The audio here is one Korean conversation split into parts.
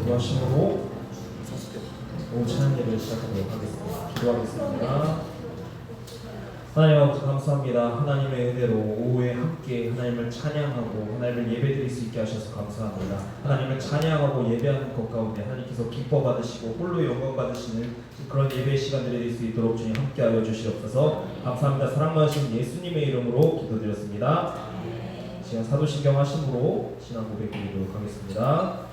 기도하심으로 오후 찬양 예배를 시작하도록 하겠습니다. 기도하겠습니다. 하나님 아버지 감사합니다. 하나님의 은혜로 오후에 함께 하나님을 찬양하고 하나님을 예배드릴 수 있게 하셔서 감사합니다. 하나님을 찬양하고 예배하는 것 가운데 하나님께서 기뻐 받으시고 홀로 영광 받으시는 그런 예배 시간들이 될 수 있도록 주님 함께하여 주시옵소서. 감사합니다. 사랑 많으신 예수님의 이름으로 기도드렸습니다. 시간 사도신경 하심으로 신앙 고백드리도록 하겠습니다.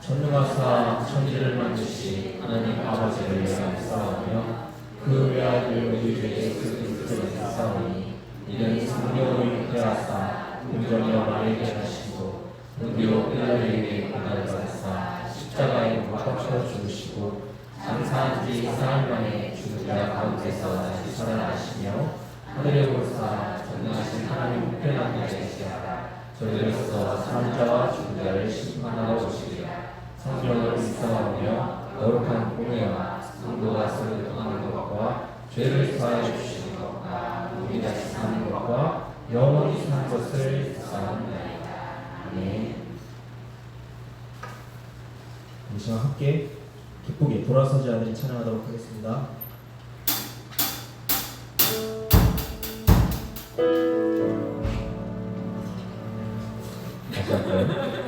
전능하사 천지를 만드신 하나님 아버지를 감사하며 그 외아들 우리 주 예수 그리스도를 사오니 이는 성령으로 잉태하사 공전여 마리아에게 하시고 본디오 필라토에게 고난을 받으사 십자가에 못 박혀 죽으시고 장사한 지 사흘 만에 죽은 자 가운데서 다시 살아나시며 하늘에 오르사 전능하신 하나님 우편한 자에 계시다가 저희로서 사는 자와 죽은 자를 심판하러 오시리라. 성령을 믿사오며 거룩한 공예와 성도가 서로 통하는 것과 죄를 사하여 주시는 것과 우리 다시 사는 것과 영원히 사는 것을 사옵나이다. 아멘. 이 시간 함께 기쁘게 돌아서지 않으니 찬양하도록 하겠습니다. 다시 할까요?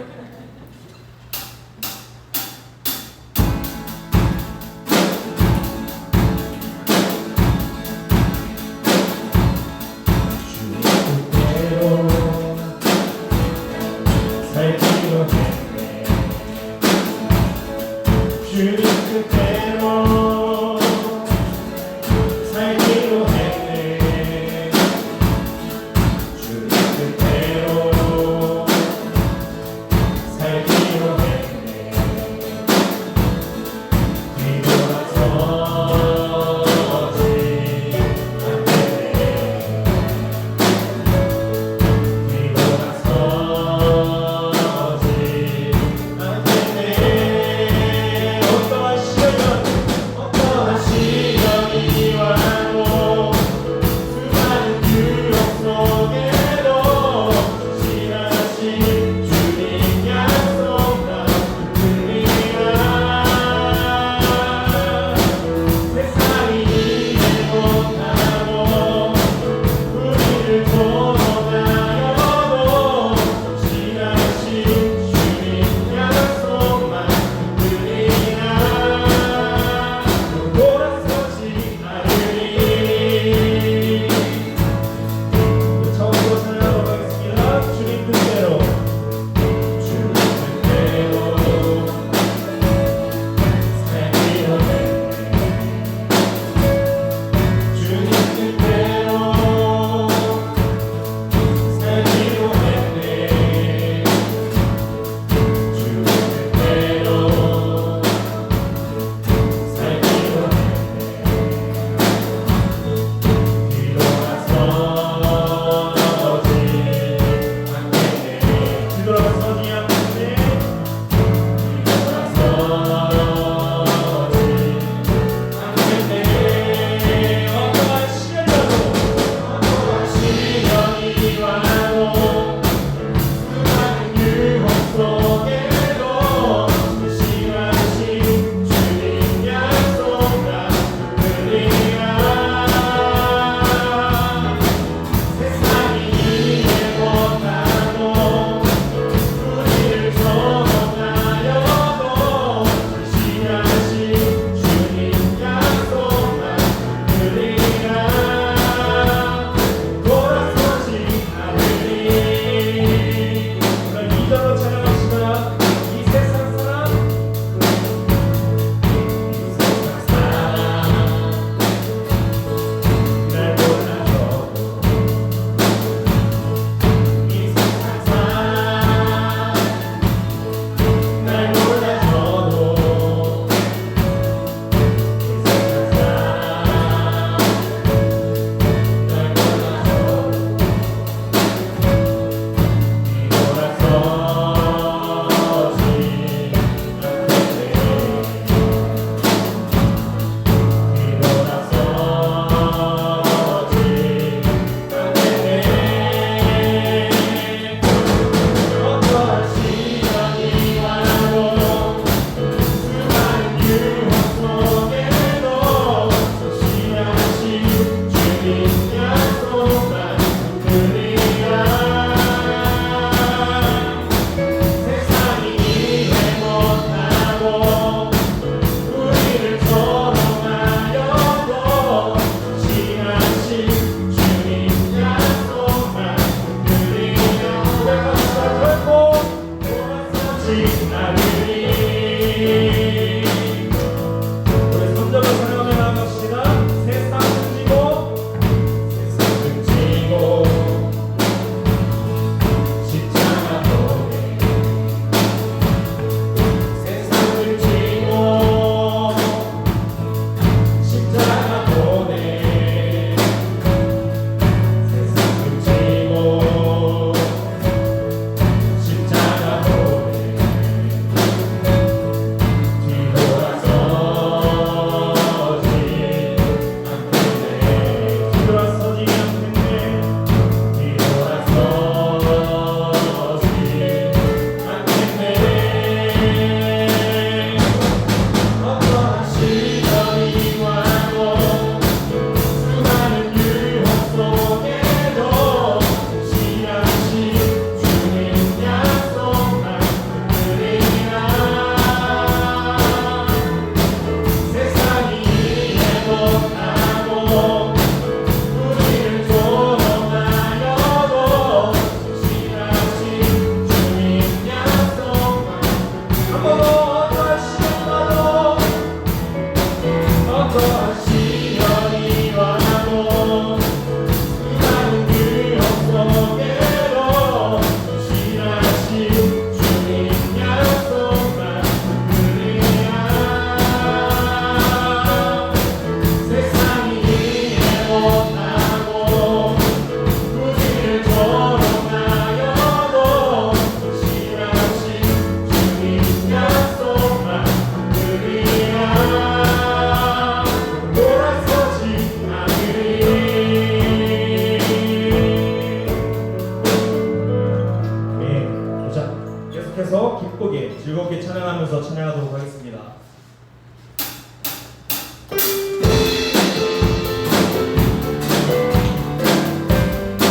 계속해서 기쁘게 즐겁게 찬양하면서 찬양하도록 하겠습니다.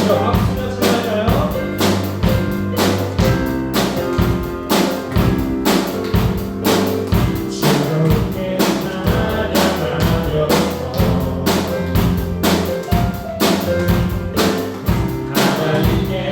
자, 박수면 찬양할까요? 즐겁게 찬양하면서 하나님께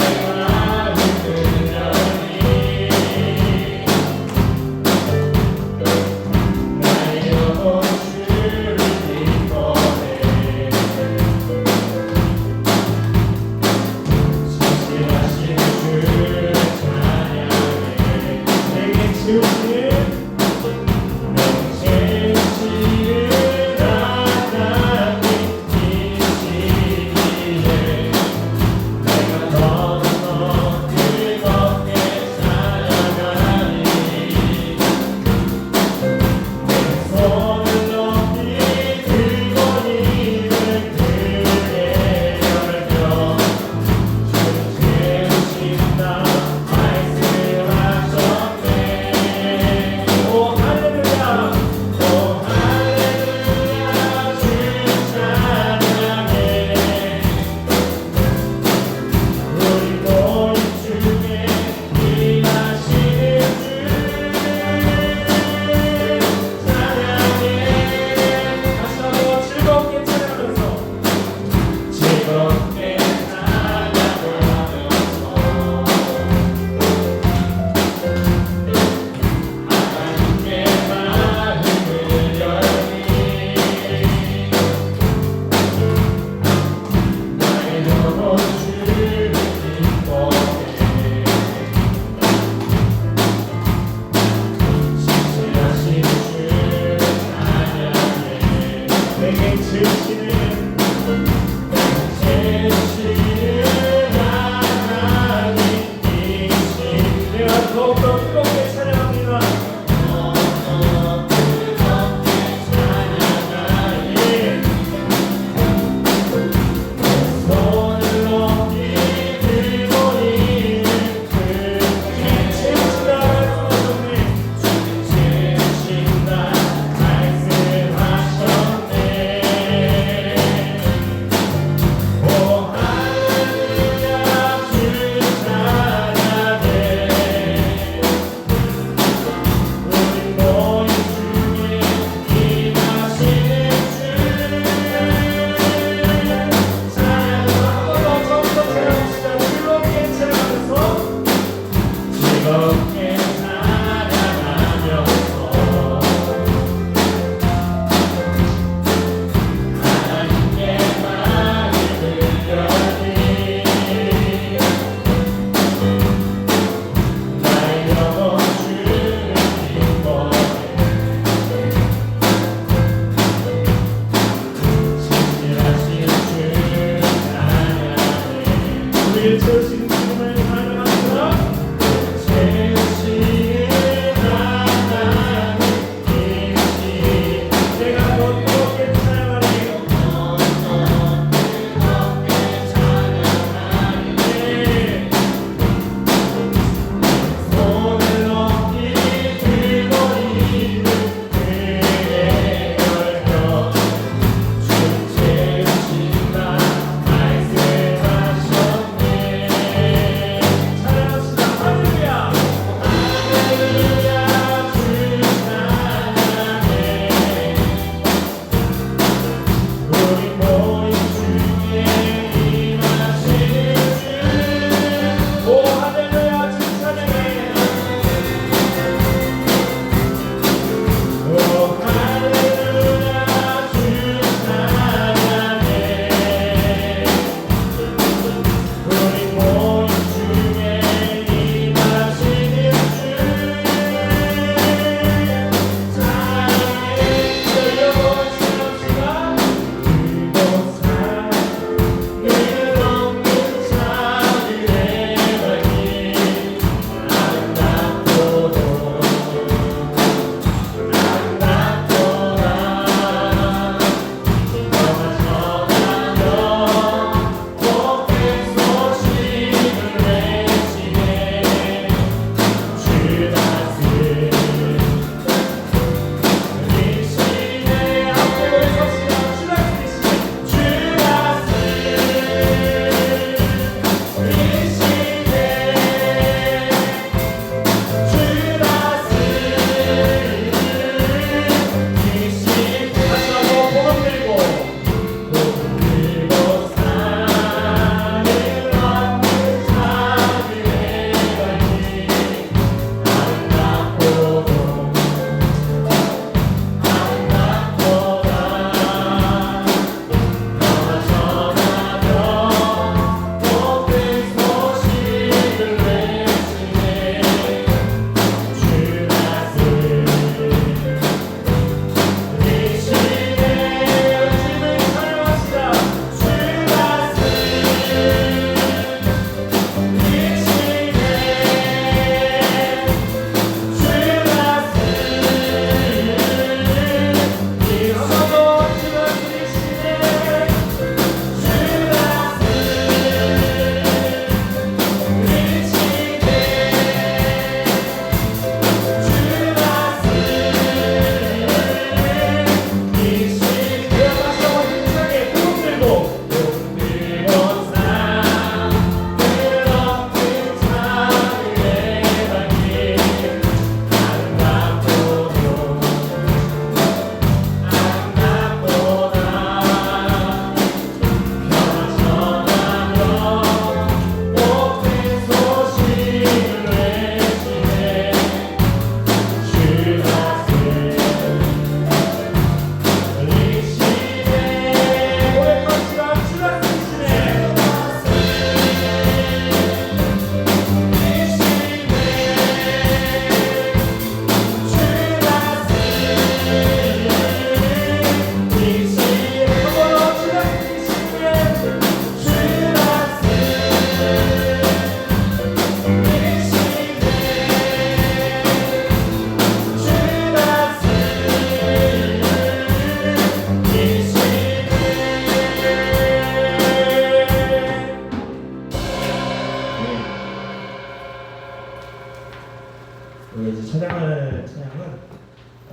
우리 이제 찬양할 찬양은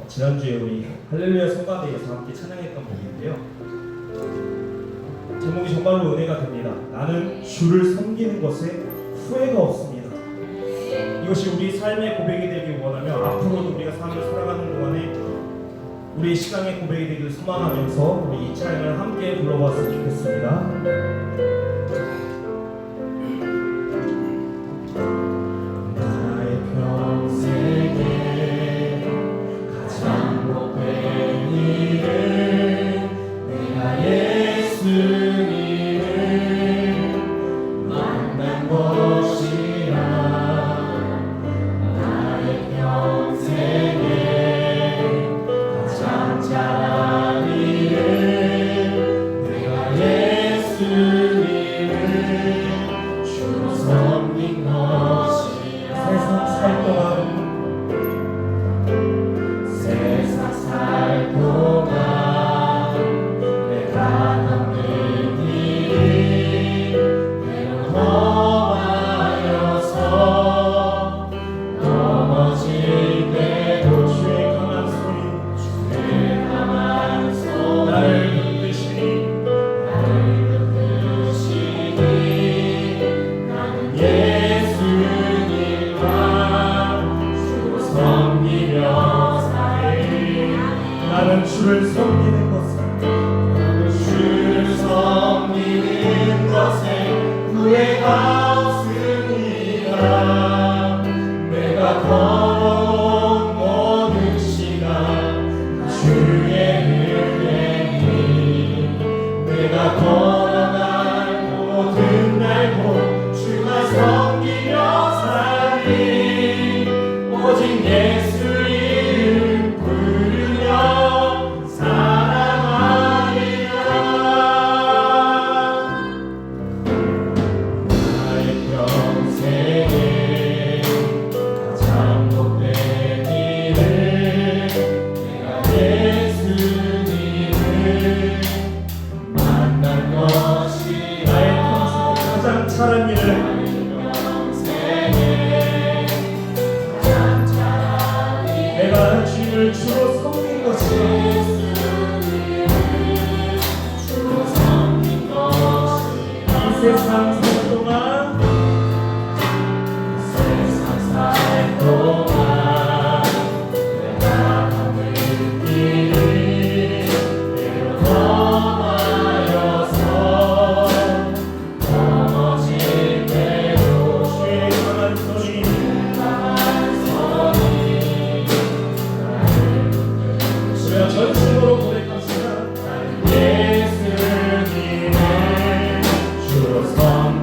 지난주에 우리 할렐루야 성가대에서 함께 찬양했던 곡인데요. 제목이 정말로 은혜가 됩니다. 나는 주를 섬기는 것에 후회가 없습니다. 이것이 우리 삶의 고백이 되길 원하며 앞으로도 우리가 삶을 살아가는 동안에 우리 신앙의 고백이 되길 소망하면서 우리 이 찬양을 함께 불러봤으면 좋겠습니다. 나는 주를 섬기는 것에 후회가 없으리라. 내가 걸어온 모든 시간 주의 은혜니 내가 걸어간 모든 날도 주만 섬기며 살리. 오직 예수 이름 부르며 사랑하리라. 나의 평생에 가장 복된 일은 내가 예수님을 만난 것이 나의 평생에 가장 잘한 일을 내가 주를 주로 섬긴 것이 이 세상 살 동안 내가 걷는 길이 때로 험하여서 넘어질 때도 주의 강한 손이 전심으로 고백합시다. 예수님을 주로 섬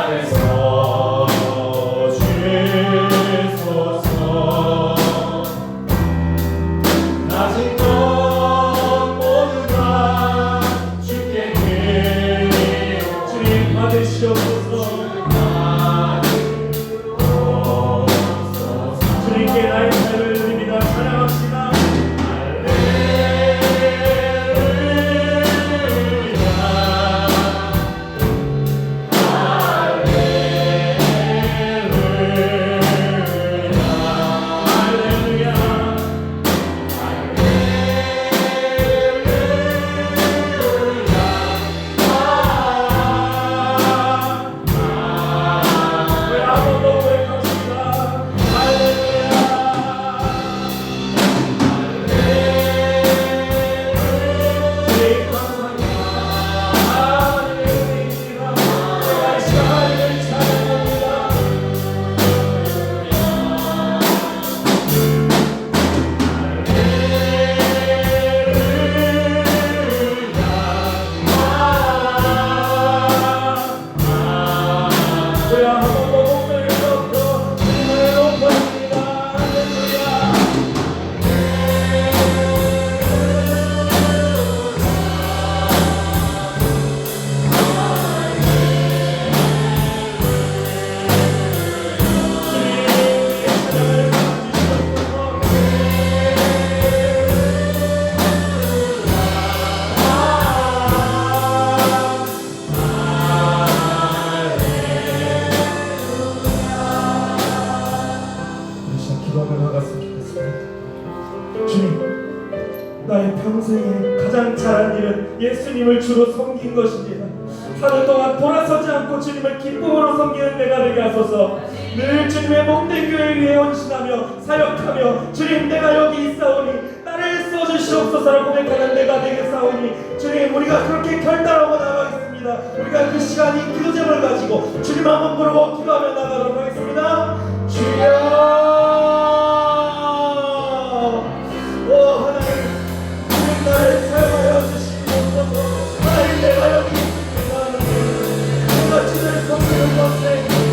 안에서 주소서. 낮은 것 모두 다 주께 드리오. 주님 받으시옵소서. 주님께 나의 삶을 드립니다. 찬양합시다. 나의 평생에 가장 잘한 일은 예수님을 주로 섬긴 것입니다. 사는 동안 돌아서지 않고 주님을 기쁨으로 섬기는 내가 되게 하소서. 늘 주님의 몸된 교회 위에 헌신하며 사역하며 주님 내가 여기 있사오니 나를 써주시옵소서라고 고백하는 내가 되겠사오니 주님 우리가 그렇게 결단하고 나가겠습니다. 우리가 그 시간 이 기도제를 가지고 주님 한번 부르고 기도하며 나가도록 하겠습니다. 주여 나를 사용하여 주시옵소서. 하나님 내가 여기 있습니다. 내가 주를 섬기는 것에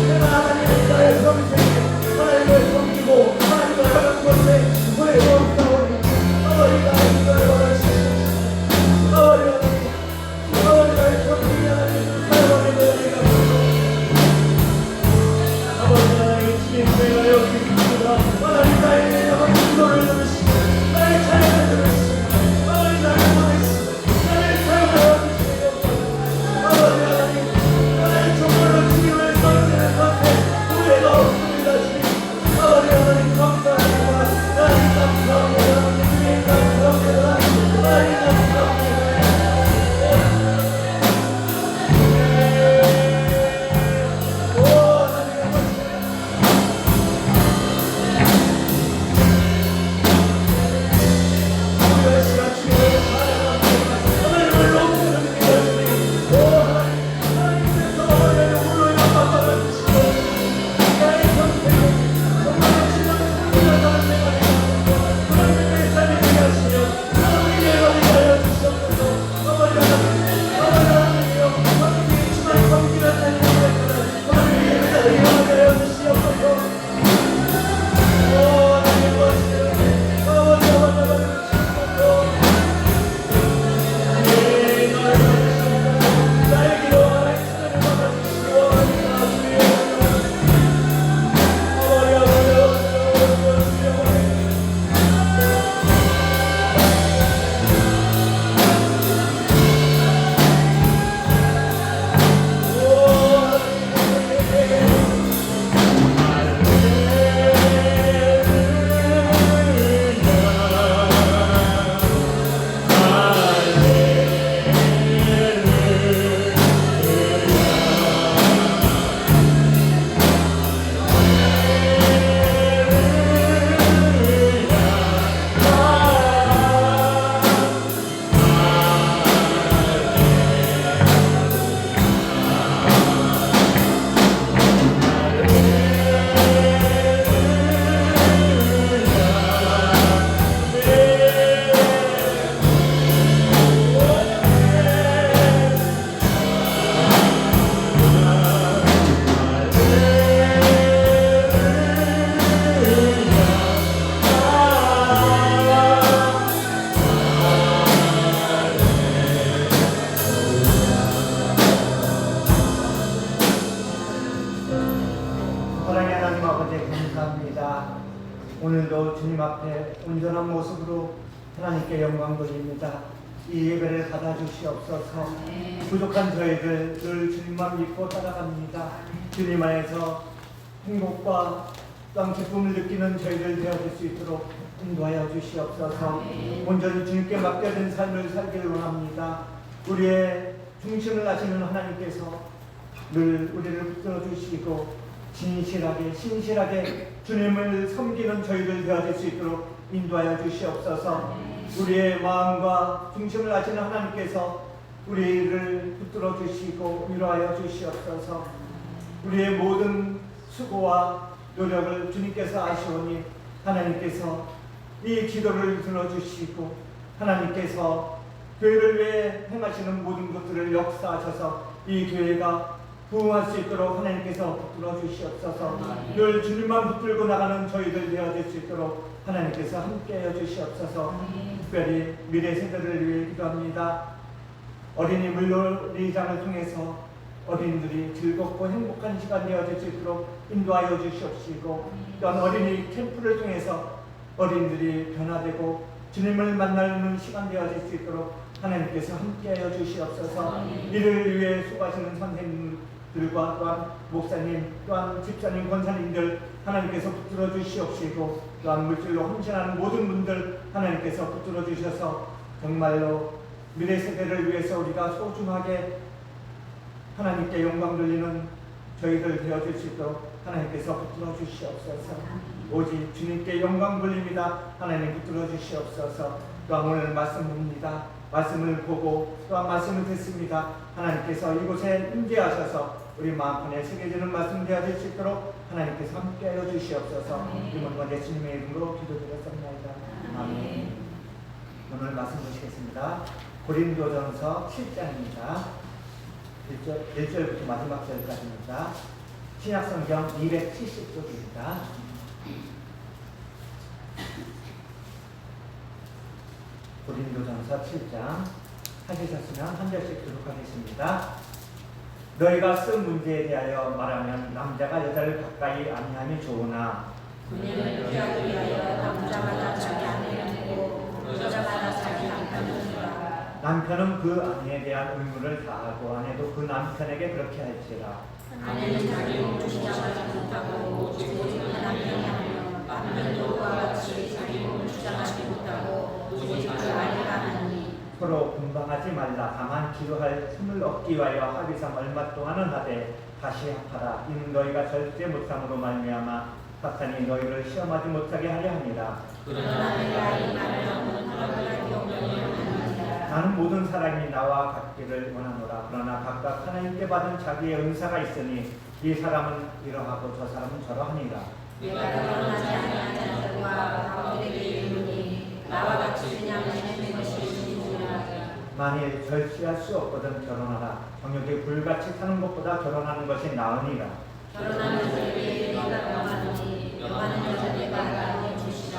내가 하나님의 나의 평생에 하나님을 섬기고 하나님을 하는 것에 후회스러웠사오니 아버지 나의 기도를 원하시옵소서. 아버지 나의 섬기는 하나님을 사용하는 은혜가 사랑의 하나님 아버지 감사합니다. 오늘도 주님 앞에 온전한 모습으로 하나님께 영광 돌립니다. 이 예배를 받아주시옵소서. 부족한 저희들 늘 주님만 믿고 따라갑니다. 주님 안에서 행복과 또한 기쁨을 느끼는 저희들 되어질 수 있도록 인도하여 주시옵소서. 온전히 주님께 맡겨진 삶을 살기를 원합니다. 우리의 중심을 아시는 하나님께서 늘 우리를 붙들어 주시고 진실하게 신실하게 주님을 섬기는 저희들 되어질 수 있도록 인도하여 주시옵소서. 우리의 마음과 중심을 아시는 하나님께서 우리를 붙들어 주시고 위로하여 주시옵소서. 우리의 모든 수고와 노력을 주님께서 아시오니 하나님께서 이 기도를 들어주시고 하나님께서 교회를 위해 행하시는 모든 것들을 역사하셔서 이 교회가 부흥할 수 있도록 하나님께서 붙들어 주시옵소서. 늘 주님만 붙들고 나가는 저희들 되어질 수 있도록 하나님께서 함께해 주시옵소서. 특별히 미래 세대를 위해 기도합니다. 어린이 물놀이장을 통해서 어린이들이 즐겁고 행복한 시간 되어질 수 있도록 인도하여 주시옵시고, 또한 어린이 캠프를 통해서 어린이들이 변화되고 주님을 만나는 시간 되어질 수 있도록 하나님께서 함께하여 주시옵소서. 이를 위해 수고하시는 선생님들과 또한 목사님, 또한 집사님, 권사님들 하나님께서 붙들어 주시옵시고, 또한 물질로 헌신하는 모든 분들 하나님께서 붙들어 주셔서 정말로 미래 세대를 위해서 우리가 소중하게 하나님께 영광 돌리는 저희들 되어질 수 있도록 하나님께서 붙들어 주시옵소서. 오직 주님께 영광 돌립니다. 하나님 붙들어 주시옵소서. 또한 오늘 말씀입니다. 말씀을 보고 또한 말씀을 듣습니다. 하나님께서 이곳에 임재하셔서 우리 마음판에 새겨지는 말씀 되어질 수 있도록 하나님께서 함께하여 주시옵소서. 이번 예수님의 이름으로 기도드렸습니다. 아멘. 오늘 말씀 보시겠습니다. 고린도전서 7장입니다. 1절부터 마지막 절까지입니다. 신약성경 270쪽입니다. 고린도전서 7장 하시셨으면 한 절씩 기록하겠습니다. 너희가 쓴 문제에 대하여 말하면 남자가 여자를 가까이 아니함이 좋으나 그녀는 여자를 위하여 남자마다 자기 아내를 두고 여자마다 자기 남편을 두라. 남편은 그 아내에 대한 의무를 다하고 아내도 그 남편에게 그렇게 할지라. 아내는 자기 몸을 주장하지 못하고 오직 그 남편이 하며 남편도 그와 같이 자기 몸을 주장하지 못하고 오직 그 아내가 하니 서로 분방하지 말라. 다만 기도할 틈을 얻기 위하여 합의상 얼마 동안은 하되 다시 합하라. 이는 너희가 절대 못함으로 말미암아 사탄이 너희를 시험하지 못하게 하려 합니다. 그러나 내가 이 말을 하면 그러나 경건히 하느니라. 나는 모든 사람이 나와 같기를 원하노라. 그러나 각각 하나님께 받은 자기의 은사가 있으니 이 사람은 이러하고 저 사람은 저러하니라. 내가 결혼하지 아니한 자들과 가운데에 이르니 나와 같이 그냥 지내는 것이 좋으니라. 만일 절취할 수 없거든 결혼하라. 정욕에 불같이 사는 것보다 결혼하는 것이 나으니라. 결혼하는 자에게 내가 명하노니 명하는 여자들과 하나님 주시라.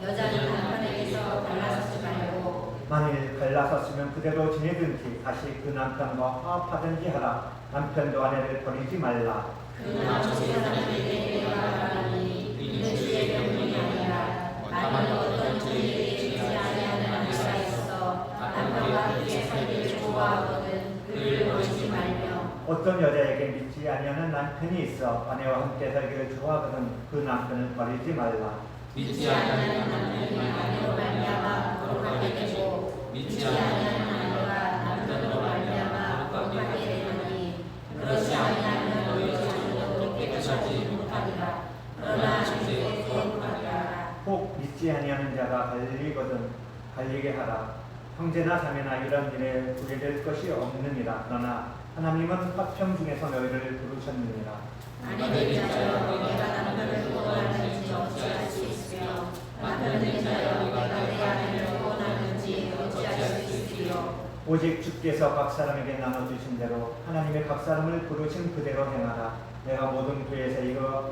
여자는 남편에게서 갈라서지 말고 만일 갈라섰으면 그대로 지내든지 다시 그 남편과 화합하든지 하라. 남편도 아내를 버리지 말라. 그러나 제 사람에게 내가 말하니 이는 주의 명령이 아니라 만일 어떤 주에게 주지 아니하는 아내가 있어 남편과 함께 살기를 좋아하거든 그를 버리지 말며 어떤 여자에게 믿지 아니하는 남편이 있어 아내와 함께 살기를 좋아하거든 그 남편을 버리지 말라. 믿지 아니하는 남편이 아내로 말미암아 거룩하게 되고 믿지 아니하는 아내가 남편으로 말미암아 거룩하게 되나니 그렇지 아니하면 너희 자녀도 깨끗하지 못하리라. 그러나 주께 거룩하리라. 혹 믿지 아니하는 자가 갈리게 하라. 형제나 자매나 이런 일에 구애될 것이 없느니라. 그러나 하나님은 화평 중에서 너희를 부르셨느니라. 아내들 자여 내가 남편을 구원하는지 어찌할 수 있으며 남편을 자여 내가 내 아내를 구원하는지 어찌할 수 있으며 오직 주께서 각 사람에게 나눠주신 대로 하나님의 각 사람을 부르신 그대로 행하라. 내가 모든 교회에서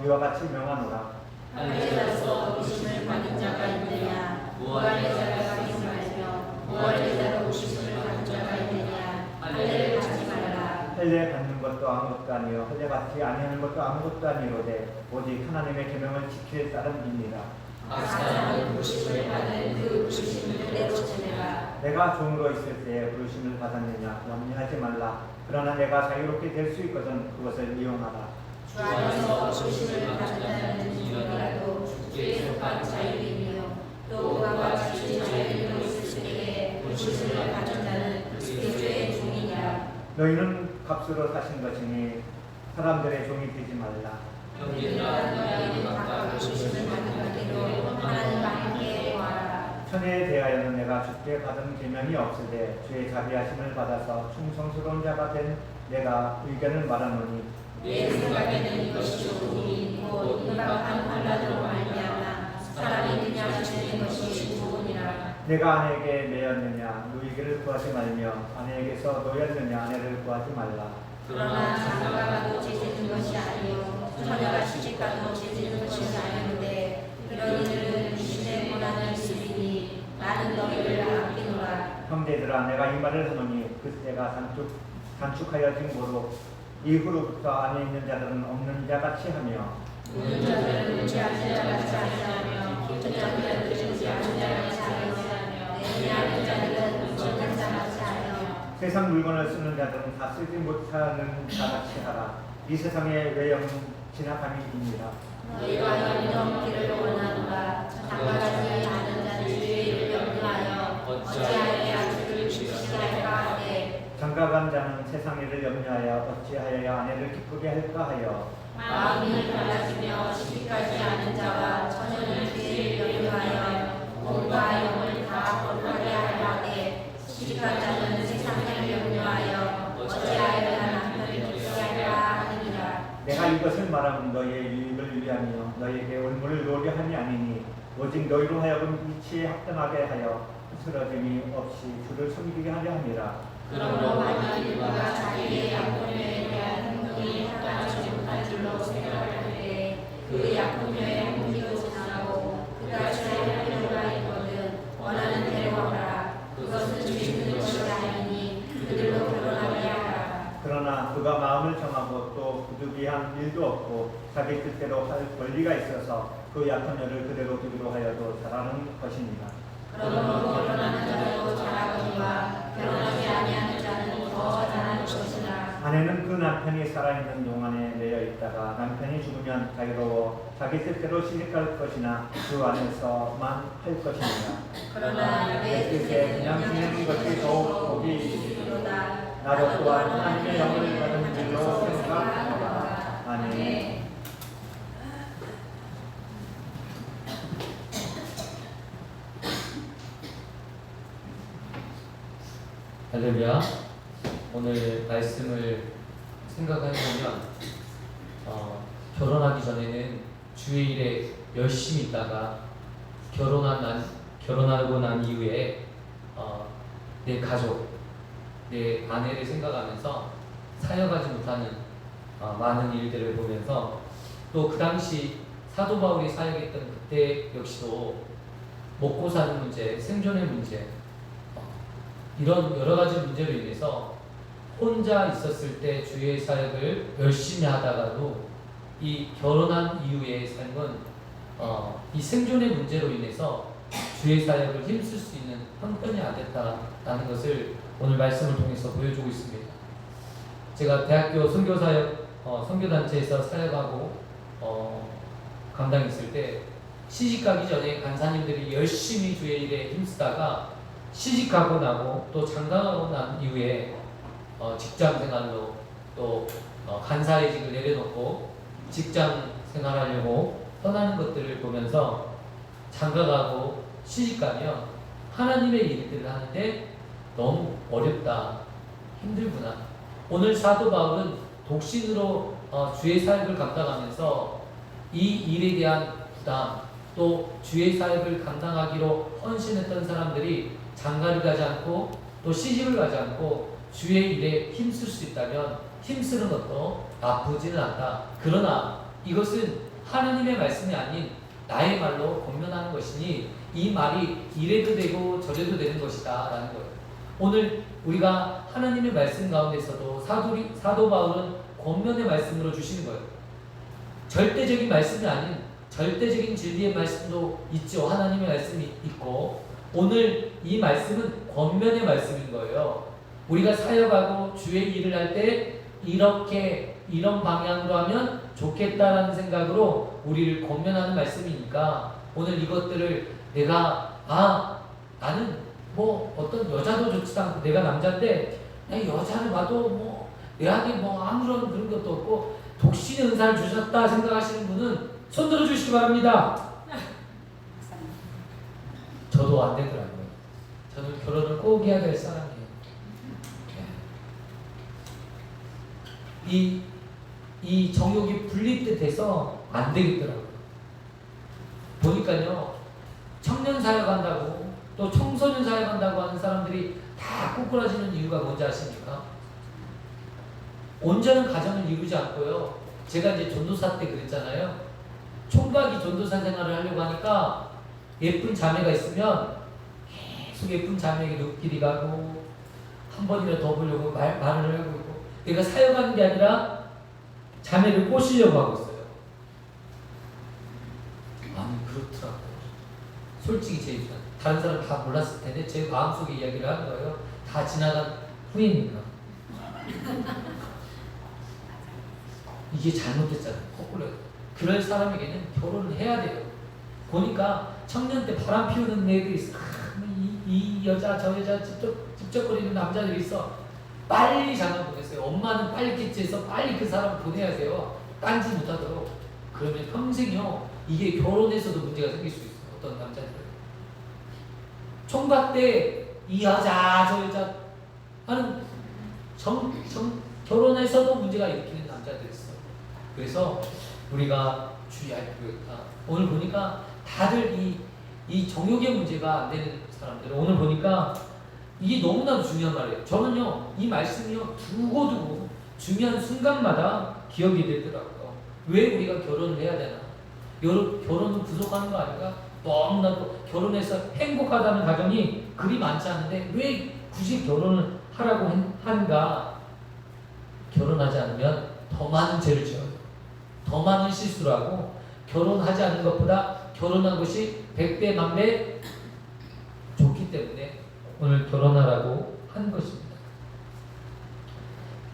이와 같이 명하노라. 할례자로서 부르심을 받은 자가 있느냐 무할례자를 받지 말며 무할례자로 부르심을 받은 자가 있느냐 할례를 받지 말라. 할례 받는 것도 아무것도 아니요 할례 받지 아니하는 것도 아무것도 아니로되 오직 하나님의 계명을 지킬 따름이니라. 각 사람은 부르심을 받은 그 부르심 그대로 지내라. 내가 종으로 있을 때에 부르심을 받았느냐 염려하지 말라. 그러나 내가 자유롭게 될 수 있거든 그것을 이용하라. 주 안에서 부르심을 받는다는 이유라도 주의 속한 자유이며 또 그와 같이 자유로 있을 때에 부르심을 받는 자는 그리스도의 종이니라. 너희는 값으로 사신 것이니 사람들의 종이 되지 말라. 형제들아 너희는 각각 부르심을 받는 것대로 하나님과 함께 거하라. 천혜에 대하여는 내가 주께 받은 계명이 없으되 주의 자비하심을 받아서 충성스러운 자가 된 내가 의견을 말하노니 내 생각에는 이것이 좋으니 곧 임박한 환난으로 말미암아 사람이 그냥 지내는 것이 좋으니라. 내가 아내에게 매였느냐 누이기를 구하지 말며 아내에게서 노였느냐 아내를 구하지 말라. 그러나 장가가도 죄짓는 것이 아니요 처녀가 시집가도 죄짓는 것이 아니는데 이런 이들은 신의 고난을 쓰리니 나는 너희를 아끼노라. 형제들아 내가 이 말을 하노니 그때가 단축하여 징보로 이후로부터 안에 있는 자들은 없는 자같이 하며 우는 자들은 무지하는 자같이 하며 깊은 자들은 무지하는 자같이 하며 내미하는 자들은 무지한 자같이 하며 세상 물건을 쓰는 자들은 다 쓰지 못하는 자같이 하라. 이 세상의 외형은 지나감이니라. 너희가 영영기를 원하노라. 장가가지 않은 자는 주의를 염려하여 어찌하여 아주를 주시할까 하되 장가간 자는 세상 일을 염려하여 어찌하여 아내를 기쁘게 할까 하여 마음이 갈라지며 시집가지 않은 자와 처녀는 주의를 염려하여 몸과 영을 다 거룩하게 하려 하되 시집간 자는 세상을 염려하여 어찌하여 남편을 기쁘게 할까 하느니라. 내가 이것을 말하면 너희의 유익을 위하며 너희에게 올무를 노려 함이 아니니 오직 너희로 하여금 이치에 합당하게 하여 쓰러짐이 없이 주를 섬기게 하려 함이라. 그러므로 만일 누가 자기의 약혼녀에 대한 행동이 합당하지 못한 줄로 생각할 때에 그 약혼녀의 행위도 지나고 그다지 할 필요가 있거든 원하는 대로 하라. 그것은 죄 있는 것이 아니니 그들로 결혼하게 하라. 그러나 그가 마음을 정하고 또 부득이한 일도 없고 자기 뜻대로 할 권리가 있어서 그 약혼녀를 그대로 두기로 하여도 잘하는 것이니라. 그러므로 결혼하는 자도 잘하거니와 결혼하지 아니하는 자는 더 잘하는 것이라. 아내는 그 남편이 살아있는 동안에 매여 있다가 남편이 죽으면 자유로워 자기 뜻대로 시집갈 것이나 그 안에서만 할 것이니라. 그러나 내 뜻에 그냥 지내는 것이 더욱 복이 있으리로다. 나도 또한 하나님의 영을 받은 줄로 생각하노라. 아멘. 할렐루야. 오늘 말씀을 생각해보면 결혼하기 전에는 주의 일에 열심히 있다가 결혼하고 난 이후에 내 가족, 내 아내를 생각하면서 사역하지 못하는 많은 일들을 보면서 또 그 당시 사도 바울이 사역했던 그때 역시도 먹고 사는 문제, 생존의 문제, 이런 여러 가지 문제로 인해서 혼자 있었을 때 주의 사역을 열심히 하다가도 이 결혼한 이후의 삶은 이 생존의 문제로 인해서 주의 사역을 힘쓸 수 있는 형편이 안 됐다라는 것을 오늘 말씀을 통해서 보여주고 있습니다. 제가 대학교 선교단체에서 사역하고 감당했을 때 시집가기 전에 간사님들이 열심히 주의 일에 힘쓰다가 시집가고 나고 또 장가가고 난 이후에 직장 생활로 또 간사회직을 내려놓고 직장 생활하려고 떠나는 것들을 보면서 장가가고 시집가면 하나님의 일들을 하는데 너무 어렵다, 힘들구나. 오늘 사도 바울은 독신으로 주의 사역을 감당하면서 이 일에 대한 부담, 또 주의 사역을 감당하기로 헌신했던 사람들이 장가를 가지 않고 또 시집을 가지 않고 주의 일에 힘쓸 수 있다면 힘쓰는 것도 나쁘지는 않다. 그러나 이것은 하나님의 말씀이 아닌 나의 말로 권면하는 것이니 이 말이 이래도 되고 저래도 되는 것이다 라는 거예요. 오늘 우리가 하나님의 말씀 가운데서도 사도 바울은 권면의 말씀으로 주시는 거예요. 절대적인 말씀이 아닌 절대적인 진리의 말씀도 있죠. 하나님의 말씀이 있고 오늘 이 말씀은 권면의 말씀인 거예요. 우리가 사역하고 주의 일을 할 때 이런 방향으로 하면 좋겠다라는 생각으로 우리를 권면하는 말씀이니까 오늘 이것들을 나는 뭐 어떤 여자도 좋지도 않고 내가 남자인데 여자를 봐도 뭐 내한테 뭐 아무런 그런 것도 없고 독신의 은사를 주셨다 생각하시는 분은 손 들어주시기 바랍니다. 저도 안 되더라고요. 저는 결혼을 꼭 해야 될 사람이에요. 이 정욕이 분리돼서 안 되겠더라고요. 보니까요, 청년 사역한다고 또 청소년 사역한다고 하는 사람들이 다 꼬꾸라지는 이유가 뭔지 아십니까? 온전한 가정을 이루지 않고요. 제가 이제 전도사 때 그랬잖아요. 총각이 전도사 생활을 하려고 하니까 예쁜 자매가 있으면 계속 예쁜 자매에게 눈길이 가고 한 번이라도 더 보려고 말을 하고 있고 내가 사역하는 게 아니라 자매를 꼬시려고 하고 있어요. 아니 그렇더라고요. 솔직히 제 입장 다른 사람 다 몰랐을 텐데 제 마음속에 이야기를 하는 거예요. 다 지나간 후회니까. 이게 잘못됐잖아요. 거꾸로. 그럴 사람에게는 결혼을 해야 돼요. 보니까 청년 때 바람 피우는 애들이 있어. 이 여자 저 여자 찝쩍거리는 남자들이 있어. 빨리 장가 보내세요. 엄마는 빨리 기치해서 빨리 그 사람 보내야 돼요. 딴지 못하도록. 그러면 평생요. 이게 결혼에서도 문제가 생길 수 있어요. 어떤 남자들은. 총각 때 이 여자 저 여자 하는 결혼에서도 문제가 일으키는 남자들이 있어요. 그래서 우리가 주의할 필요가 있다. 오늘 보니까 다들 이 정욕의 문제가 안 되는 사람들 오늘 보니까 이게 너무나도 중요한 말이에요. 저는요 이 말씀이요 두고두고 중요한 순간마다 기억이 되더라고요. 왜 우리가 결혼을 해야 되나? 결혼은 부족한 거 아닌가? 너무나도 결혼해서 행복하다는 가정이 그리 많지 않은데 왜 굳이 결혼을 하라고 하는가? 결혼하지 않으면 더 많은 죄를 지어요. 더 많은 실수를 하고 결혼하지 않은 것보다 결혼한 것이 100배 만배 좋기 때문에 오늘 결혼하라고 한 것입니다.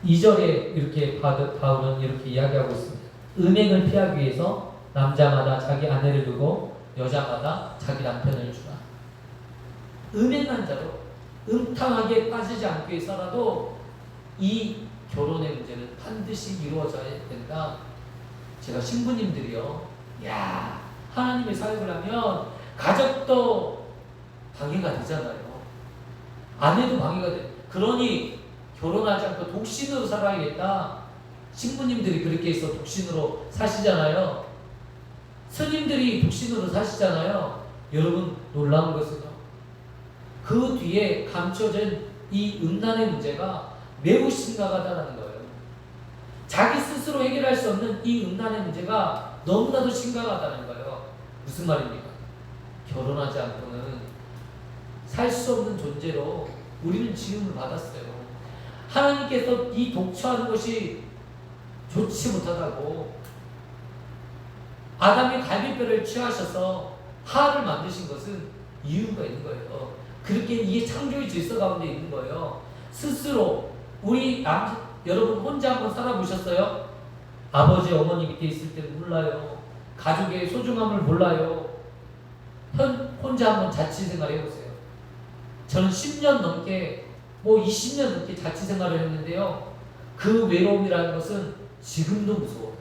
2절에 이렇게 바울은 이렇게 이야기하고 있습니다. 음행을 피하기 위해서 남자마다 자기 아내를 두고 여자마다 자기 남편을 주라. 음행한 자로 음탕하게 빠지지 않기 위해서라도 이 결혼의 문제는 반드시 이루어져야 된다. 제가 신부님들이요, 야 하나님의 사역을 하면 가족도 방해가 되잖아요. 아내도 방해가 돼. 그러니 결혼하지 않고 독신으로 살아야겠다. 신부님들이 그렇게 해서 독신으로 사시잖아요. 스님들이 독신으로 사시잖아요. 여러분 놀라운 것은요. 그 뒤에 감춰진 이 음란의 문제가 매우 심각하다는 거예요. 자기 스스로 해결할 수 없는 이 음란의 문제가 너무나도 심각하다는 거예요. 무슨 말입니까? 결혼하지 않고는 살 수 없는 존재로 우리는 지음을 받았어요. 하나님께서 이 독처하는 것이 좋지 못하다고 아담의 갈비뼈를 취하셔서 하를 만드신 것은 이유가 있는 거예요. 그렇게 이게 창조의 질서 가운데 있는 거예요. 스스로 여러분 혼자 한번 살아보셨어요? 아버지 어머니 밑에 있을 때 몰라요. 가족의 소중함을 몰라요. 혼자 한번 자취생활 해보세요. 저는 10년 넘게 20년 넘게 자취생활을 했는데요. 그 외로움이라는 것은 지금도 무서워요.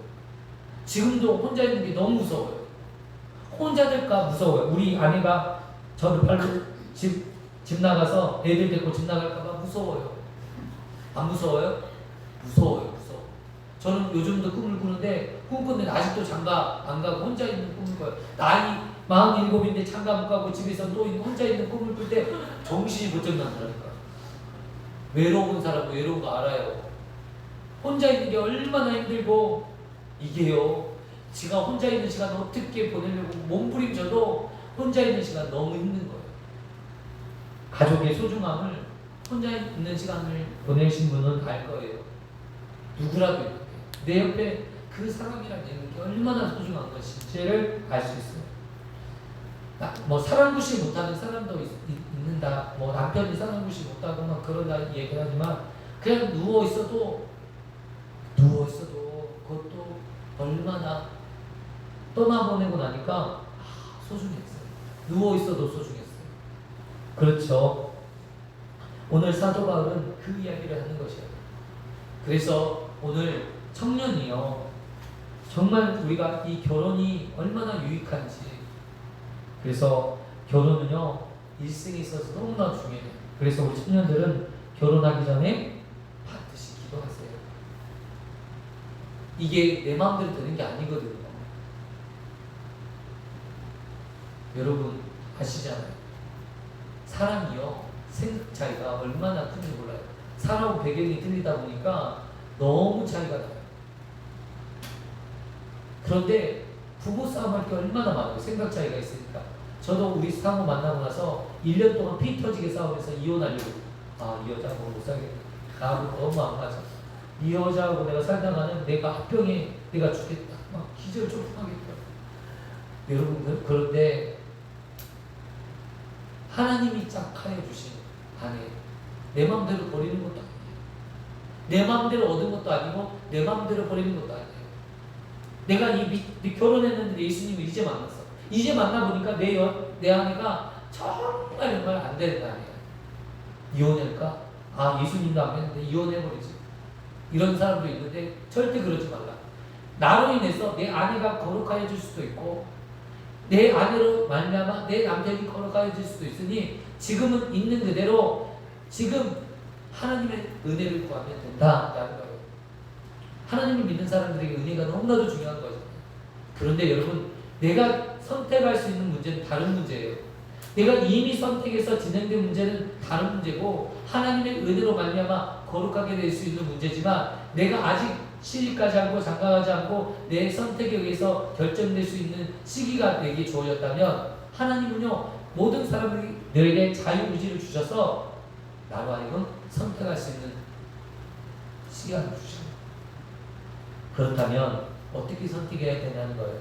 지금도 혼자 있는 게 너무 무서워요. 혼자 될까 무서워요. 우리 아내가 저를 팔로 집 나가서 애들 데리고 집 나갈까봐 무서워요. 안 무서워요? 무서워요. 저는 요즘도 꿈을 꾸는데 꿈꾸는데 아직도 장가 안 가고 혼자 있는 꿈을 꿔요. 나이 47인데 장가 못 가고 집에서 또 혼자 있는 꿈을 꿀 때 정신이 번쩍 난다니까. 외로운 사람은 외로운 거 알아요. 혼자 있는 게 얼마나 힘들고 이게요. 지가 혼자 있는 시간 어떻게 보내려고 몸부림쳐도 혼자 있는 시간 너무 힘든 거예요. 가족의 소중함을 혼자 있는 시간을 보내신 분은 알 거예요. 누구라도 있는데 내 옆에 그 사람이라는 게 얼마나 소중한 것인지를 알 수 있어요. 뭐 사랑구시 못하는 사람도 있는다. 뭐 남편이 사랑구시 못하고 막 그런다 얘기하지만 그냥 누워 있어도 그것도 얼마나 떠나보내고 나니까 소중했어요. 누워 있어도 소중했어요. 그렇죠. 오늘 사도 바울은 그 이야기를 하는 것이에요. 그래서 오늘 청년이요, 정말 우리가 이 결혼이 얼마나 유익한지, 그래서 결혼은요 일생에 있어서 너무나 중요해요. 그래서 우리 청년들은 결혼하기 전에 반드시 기도하세요. 이게 내 마음대로 되는 게 아니거든요. 여러분 아시잖아요. 사람이요 생각 차이가 얼마나 큰지 몰라요. 살아온 배경이 틀리다 보니까 너무 차이가 나요. 그런데 부부싸움 할 게 얼마나 많아요. 생각 차이가 있으니까. 저도 우리 상호 만나고 나서 1년 동안 피 터지게 싸우면서 이혼하려고, 이 여자하고 못 살겠다. 나하고 너무 안 맞아. 이 여자하고 내가 살다가는 내가 합병에 내가 죽겠다. 막 기절 좀 하겠다. 여러분, 그런데 하나님이 짝하여 주신 아내, 내 마음대로 버리는 것도 아니에요. 내 마음대로 얻은 것도 아니고 내 마음대로 버리는 것도 아니에요. 내가 결혼했는데 예수님을 이제 만났어. 이제 만나보니까 내 아내가 정말 안 되는 아내야. 이혼할까? 예수님도 안 믿는데 이혼해버리지. 이런 사람도 있는데 절대 그러지 말라. 나로 인해서 내 아내가 거룩하여 질 수도 있고 내 아내로 말미암아 내 남편이 거룩하여 질 수도 있으니 지금은 있는 그대로 지금 하나님의 은혜를 구하면 된다라는 거예요. 하나님을 믿는 사람들에게 은혜가 너무나도 중요한 거죠. 그런데 여러분, 내가 선택할 수 있는 문제는 다른 문제예요. 내가 이미 선택해서 진행된 문제는 다른 문제고 하나님의 은혜로 말미암아 거룩하게 될 수 있는 문제지만 내가 아직 시집가지 않고 장가가지 않고 내 선택에 의해서 결정될 수 있는 시기가 내게 주어졌다면 하나님은요 모든 사람들에게 자유의지를 주셔서 나로 하여금 선택할 수 있는 시간을 주셔요. 그렇다면 어떻게 선택해야 되냐는 거예요.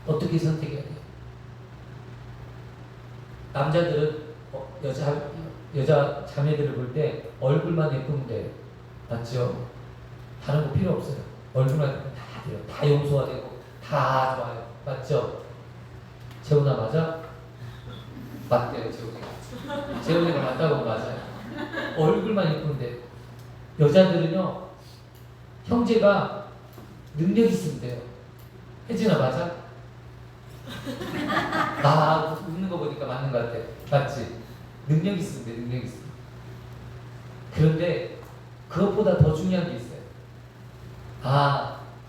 어떻게 선택해야 돼요? 남자들은 여자 자매들을 볼 때 얼굴만 예쁘면 돼요. 맞죠? 다른 거 필요 없어요. 얼굴만 예쁘면 다 돼요. 다 용서가 되고 다 좋아요. 맞죠? 재훈아 맞아? 맞대요. 재훈이가 맞다고 맞아요. 얼굴만 예쁘면 돼요. 여자들은요 형제가 능력 있으면 돼요. 혜진아 맞아? 웃는 거 보니까 맞는 것 같아. 맞지? 능력 있으면 돼. 능력 있으면. 그런데 그것보다 더 중요한 게 있어요.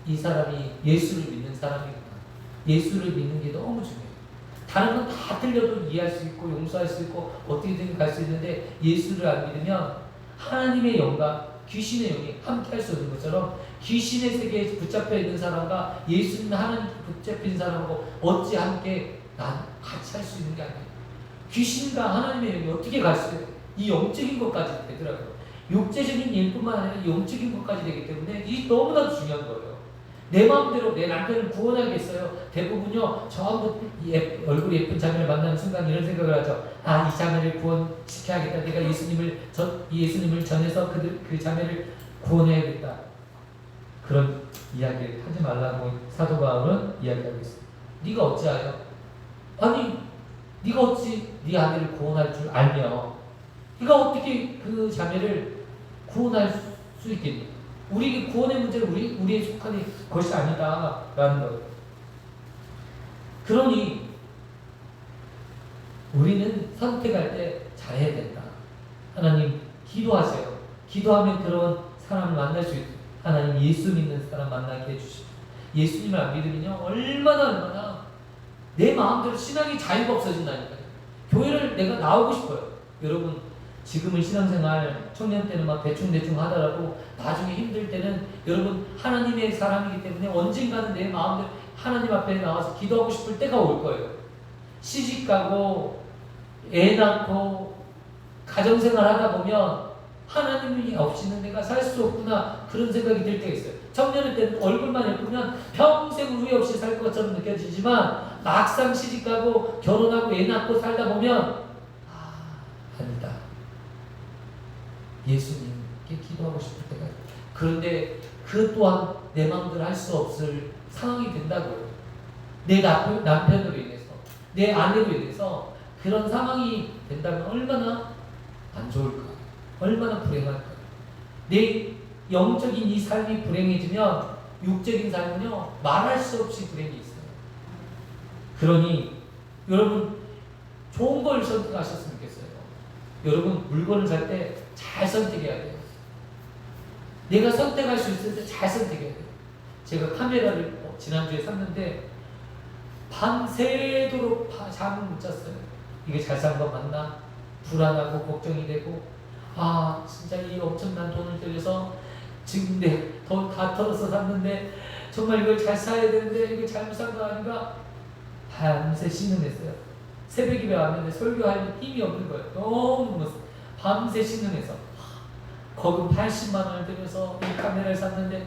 이 사람이 예수를 믿는 사람이구나. 예수를 믿는 게 너무 중요해요. 다른 건 다 틀려도 이해할 수 있고 용서할 수 있고 어떻게든 갈 수 있는데 예수를 안 믿으면 하나님의 영과 귀신의 영이 함께 할 수 없는 것처럼 귀신의 세계에 붙잡혀 있는 사람과 예수님 하나님 붙잡힌 사람하고 어찌 함께 같이 할 수 있는 게 아니에요. 귀신과 하나님의 영이 어떻게 갈 수 있어요? 이 영적인 것까지 되더라고요. 육체적인 일뿐만 아니라 영적인 것까지 되기 때문에 이 너무나 중요한 거예요. 내 마음대로 내 남편을 구원하겠어요. 대부분요 전부 얼굴이 예쁜 자매를 만나는 순간 이런 생각을 하죠. 이 자매를 구원시켜야겠다. 내가 예수님을 전해서 그 자매를 구원해야겠다. 그런 이야기를 하지 말라고 사도 바울은 이야기하고 있습니다. 네가 어찌하여? 네가 어찌 네 아내를 구원할 줄 알며 네가 어떻게 그 자매를 구원할 수 있겠니? 우리 구원의 문제는 우리에 속한 것이 아니다라는 거예요. 그러니 우리는 선택할 때 잘해야 된다. 하나님 기도하세요. 기도하면 그런 사람을 만날 수 있도록 하나님 예수 믿는 사람 만나게 해주십시오. 예수님을 안 믿으면요 얼마나 내 마음대로 신앙의 자유가 없어진다니까요. 교회를 내가 나오고 싶어요. 여러분 지금은 신앙생활 청년 때는 막 대충 하더라도 나중에 힘들 때는 여러분 하나님의 사람이기 때문에 언젠가는 내 마음대로 하나님 앞에 나와서 기도하고 싶을 때가 올 거예요. 시집가고 애 낳고 가정생활 하다 보면 하나님이 없이는 내가 살 수 없구나 그런 생각이 들 때가 있어요. 청년일 때는 얼굴만 예쁘면 평생 후회 없이 살 것처럼 느껴지지만 막상 시집가고 결혼하고 애 낳고 살다 보면 아니다. 예수님께 기도하고 싶을 때가 있어요. 그런데 그 또한 내 마음대로 할 수 없을 상황이 된다고요. 내 남편으로 인해서 내 아내로 인해서 그런 상황이 된다면 얼마나 안 좋을까? 얼마나 불행할까? 내 영적인 이 삶이 불행해지면 육적인 삶은요 말할 수 없이 불행이 있어요. 그러니 여러분 좋은 걸 선택하셨으면 좋겠어요. 여러분 물건을 살 때 잘 선택해야 돼요. 내가 선택할 수 있을 때 잘 선택해야 돼요. 제가 카메라를 지난주에 샀는데 밤새도록 잠을 못 잤어요. 이게 잘 산 거 맞나? 불안하고 걱정이 되고 진짜 이 엄청난 돈을 들여서 지금 돈 다 털어서 샀는데 정말 이걸 잘 사야 되는데 이거 잘못 산 거 아닌가? 밤새 신음했어요. 새벽에 왔는데 설교할 힘이 없는 거예요. 너무 밤새 신음해서 거금 80만 원을 들여서 이 카메라를 샀는데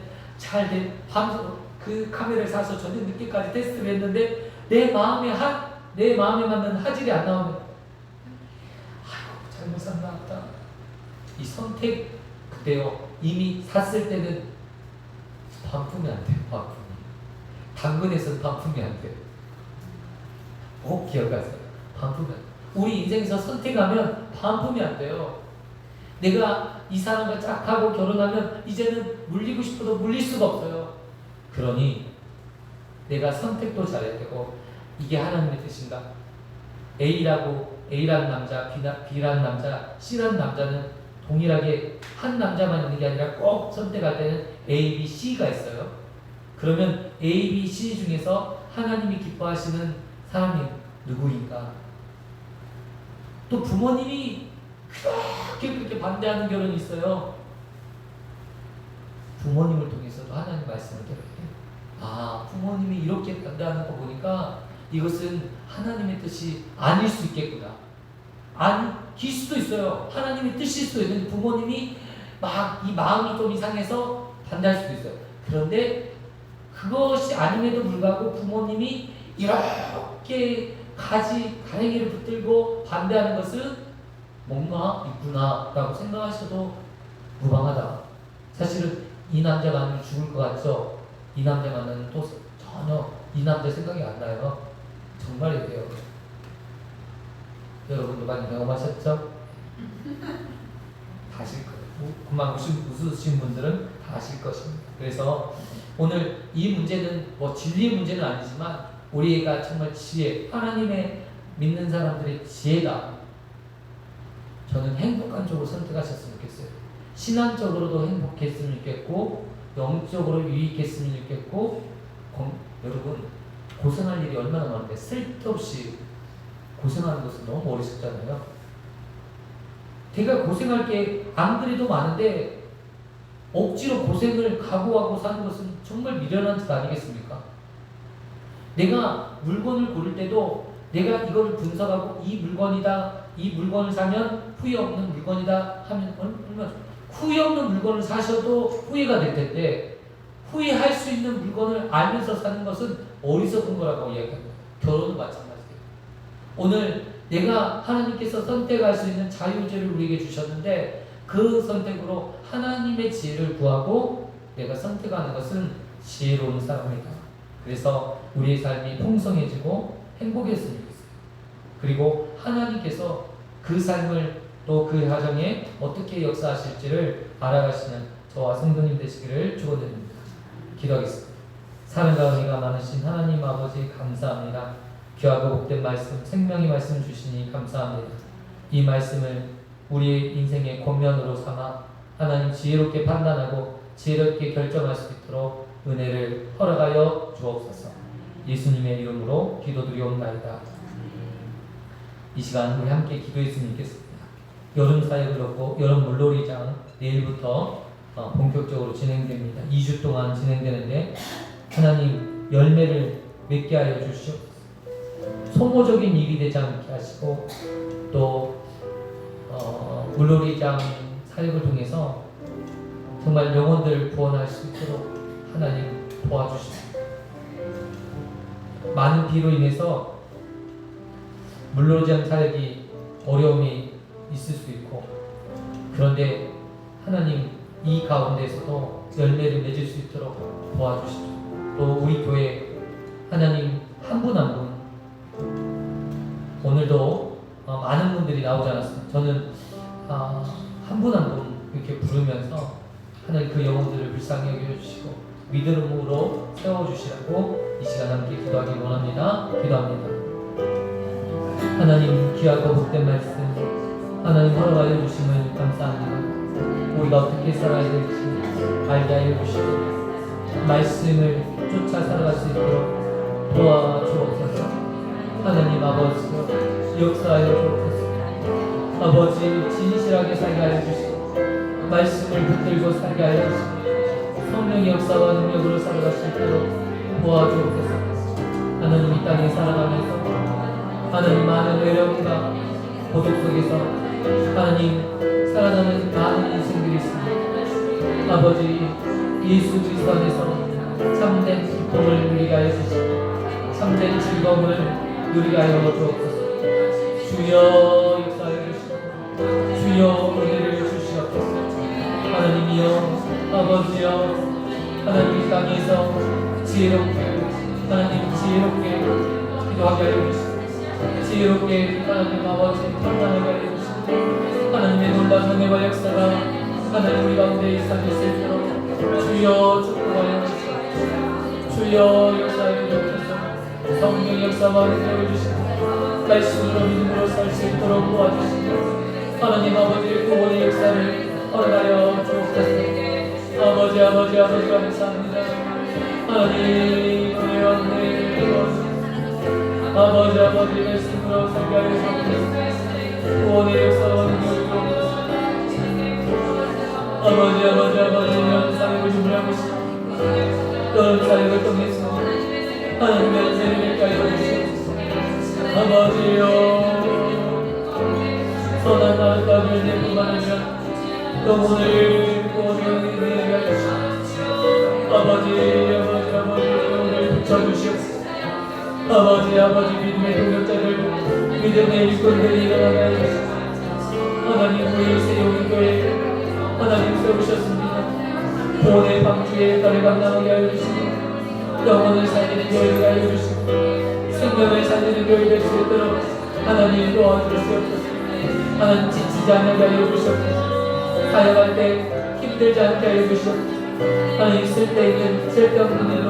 그 카메라를 사서 저녁 늦게까지 테스트를 했는데 내 마음에 맞는 화질이 안 나오는 거예요. 잘못 샀나 보다. 이 선택 그때요. 이미 샀을 때는 반품이 안 돼요. 반품이. 당근에서는 반품이 안 돼요. 꼭 기억하세요. 반품이 안 돼요. 우리 인생에서 선택하면 반품이 안 돼요. 내가 이 사람과 짝하고 결혼하면 이제는 물리고 싶어도 물릴 수가 없어요. 그러니 내가 선택도 잘해야 되고 이게 하나님의 뜻인가? A라는 남자, B라는 남자, C라는 남자는 동일하게 한 남자만 있는 게 아니라 꼭 선택할 때는 A, B, C가 있어요. 그러면 A, B, C 중에서 하나님이 기뻐하시는 사람이 누구인가? 또 부모님이 그렇게 반대하는 결혼이 있어요. 부모님을 통해서도 하나님 말씀을 들어야 돼요. 부모님이 이렇게 반대하는 거 보니까 이것은 하나님의 뜻이 아닐 수 있겠구나. 아닐 수도 있어요. 하나님의 뜻일 수도 있는데 부모님이 이 마음이 좀 이상해서 반대할 수도 있어요. 그런데 그것이 아님에도 불구하고 부모님이 이렇게 가랭이를 붙들고 반대하는 것은 뭔가 있구나 라고 생각하셔도 무방하다. 사실은 이 남자가 아니면 죽을 것 같죠? 이 남자 만나면 또 전혀 이 남자 생각이 안 나요. 정말이에요. 여러분도 많이 경험하셨죠? 다 아실 거예요. 그만 웃으신 분들은 다 아실 것입니다. 그래서 오늘 이 문제는 진리의 문제는 아니지만 우리가 정말 지혜, 하나님의 믿는 사람들의 지혜다. 저는 행복한 쪽으로 선택하셨으면 좋겠어요. 신앙적으로도 행복했으면 좋겠고 영적으로 유익했으면 좋겠고 여러분 고생할 일이 얼마나 많은데 쓸데없이 고생하는 것은 너무 어리석잖아요. 제가 고생할 게 안 그래도 많은데 억지로 고생을 각오하고 사는 것은 정말 미련한 짓 아니겠습니까? 내가 물건을 고를 때도 내가 이걸 분석하고 이 물건이다, 이 물건을 사면 후회 없는 물건이다 하면 얼마나 후회 없는 물건을 사셔도 후회가 될 텐데 후회할 수 있는 물건을 알면서 사는 것은 어리석은 거라고 이야기합니다. 결혼은 마찬가지예요. 오늘 내가 하나님께서 선택할 수 있는 자유의지를 우리에게 주셨는데 그 선택으로 하나님의 지혜를 구하고 내가 선택하는 것은 지혜로운 사람이다. 그래서 우리의 삶이 풍성해지고 행복했으면 좋겠어요. 그리고 하나님께서 그 삶을 또 그 가정에 어떻게 역사하실지를 알아가시는 저와 성도님 되시기를 축원드립니다. 기도하겠습니다. 사랑과 은혜가 많으신 하나님 아버지 감사합니다. 귀하고 복된 말씀, 생명의 말씀 주시니 감사합니다. 이 말씀을 우리의 인생의 권면으로 삼아 하나님 지혜롭게 판단하고 지혜롭게 결정할 수 있도록 은혜를 허락하여 주옵소서. 예수님의 이름으로 기도드리옵나이다. 이 시간 우리 함께 기도했으면 좋겠습니다. 여름 사역을 놓고 여름 물놀이장 내일부터 본격적으로 진행됩니다. 2주 동안 진행되는데 하나님 열매를 맺게 하여 주시옵소서. 소모적인 일이 되지 않게 하시고 또 물놀이장 사역을 통해서 정말 영혼들을 구원할 수 있도록 하나님 도와주십시오. 많은 비로 인해서 물놀이장 사역이 어려움이 있을 수 있고, 그런데 하나님 이 가운데서도 열매를 맺을 수 있도록 도와주십시오. 또 우리 교회 하나님 한 분 한 분 오늘도 많은 분들이 나오지 않았습니다. 저는 한 분 한 분 이렇게 부르면서 하나님 그 영혼들을 불쌍히 여겨주시고 믿음으로 세워주시라고 이 시간 함께 기도하기 원합니다. 기도합니다. 하나님 귀하고 복된 말씀 하나님 허락하여 주심을 감사합니다. 우리가 어떻게 살아야 될지 알게 하여 주시고 말씀을 쫓아 살아갈 수 있도록 도와주옵소서. 하나님 아버지 역사하여 주옵소서. 아버지 진실하게 살게 하여 주시고 말씀을 붙들고 살게 하여 주시고 성령의 역사와 능력으로 살아갈 수 있도록 도와주옵소서. 하나님 이 땅에 살아가면서 하나님 많은 어려움과 고독 속에서 하나님 살아가는 많은 인생들이 있습니다. 아버지 예수 그리스도 안에서 참된 기쁨을 누리게 하여 주시고 참된 즐거움을 누리게 하여 주옵소서. 주여 역사하여 주시고 주여 은혜를 주시옵소서. 하나님이여 아버지여 하나님 이 땅에서 지혜롭게 하나님 지혜롭게 기도하게 하여 주시고 지혜롭게 하나님 아버지 판단하게 하여 주시고 하나님의 놀라운 은혜와 역사가 하나님 우리 가운데 있을 수 있도록 주여 축복하여 주시고 주여 역사하여 주옵소서. 성령 역사와 은혜를 주시고 말씀으로 믿음으로 살 수 있도록 도와주시고 하나님 아버지의 구원의 역사를 허락하여 주옵소서. 아버지 감사합니다. 하나님 은혜와 은혜를 주옵소서. 아버지 말씀으로 살게 하여 주옵소서. 구원의 역사와 능력을 주옵소서. 아버지 사역을 준비하고 있습니다. 그런 사역을 통해서 하나님의 은혜를 맺게 하여 주옵소서. 아버지여 선한 마음까지 내뿐만 아니라 영혼을 구원하게 하여 주시옵소서. 아버지 영혼을 붙여주시옵소서. 아버지 믿음의 동력자들 믿음의 일꾼들이 일어나게 하여 주시옵소서. 하나님 우리 세우는 교회 하나님 세우셨습니다. 구원의 방주에 딸을 감당하게 하여 주시고 영혼을 살리는 교회가 하여 주시고 생명을 살리는 교회 될 수 있도록 하나님 도와주시옵소서. 하나님 지치지 않게 하여 주시옵소서. 사역할 때 힘들지 않게 하여 주시옵소서. 하나님 쓸데있는 쓸데없는 일로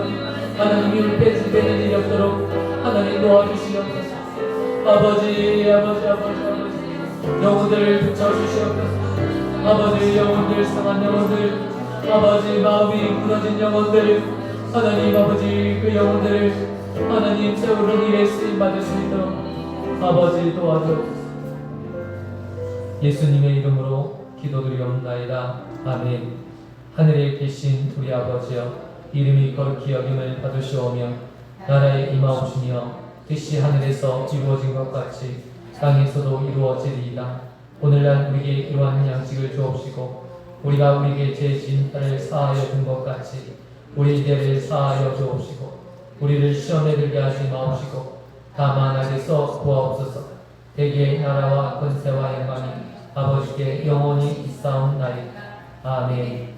하나님 율패지되는 일이 없도록 하나님 도와주시옵소서. 아버지 영혼들을 붙여주시옵소서. 아버지 영혼들 상한 영혼들 아버지 마음이 무너진 영혼들 하나님 아버지 그 영혼들을 하나님 세우는 일에 쓰임받을 수 있도록 아버지 도와주옵소서. 예수님의 이름으로 기도드리옵나이다. 아멘. 하늘에 계신 우리 아버지여 이름이 거룩히 여김을 받으시오며 나라에 임하옵시며 뜻이 하늘에서 이루어진 것 같이 땅에서도 이루어지리이다. 오늘날 우리에게 이러한 양식을 주옵시고 우리가 우리에게 제 진탈을 사하여 준 것 같이 우리 죄를 사하여 주옵시고 우리를 시험에 들게 하지 마옵시고 다만 악에서 구하옵소서. 대개 나라와 권세와 영광이 아버지께 영원히 있사옵나이다. 아멘.